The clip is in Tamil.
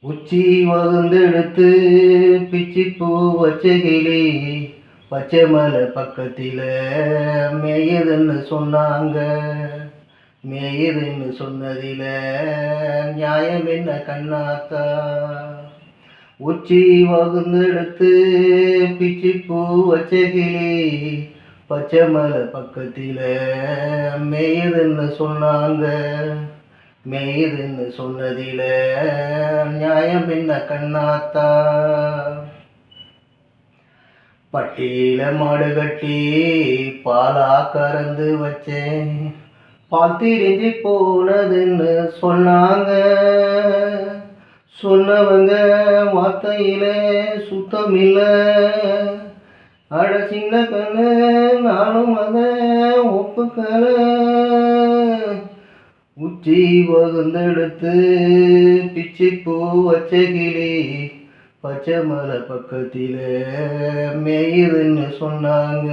உச்சி வகுந்தெடுத்து பிச்சி பூ வச்ச கிளி பச்சை மலை பக்கத்தில் மேயுதுன்னு சொன்னாங்க. மேயுதுன்னு சொன்னதில் நியாயம் என்ன கண்ணாத்தா? உச்சி வகுந்தெடுத்து பிச்சி பூ வச்ச கிளி பச்சை மலை பக்கத்தில் மேயுதுன்னு சொன்னாங்க. மேயுதுன்னு சொன்னதில நியாயம் என்ன கண்ணாத்தா? பட்டியில மாடு கட்டி பாலா கறந்து வச்சேன், பால் திரிஞ்சு போனதுன்னு சொன்னாங்க. சொன்னவங்க வார்த்தையில சுத்தமில்ல. அட சின்ன கண்ணு நானும் அதை ஒப்புக்கல. உச்சி வகுந்தெடுத்து பிச்சி பூ வச்ச கிளி பச்சை மலை பக்கத்தில் மேயுதுன்னு சொன்னாங்க.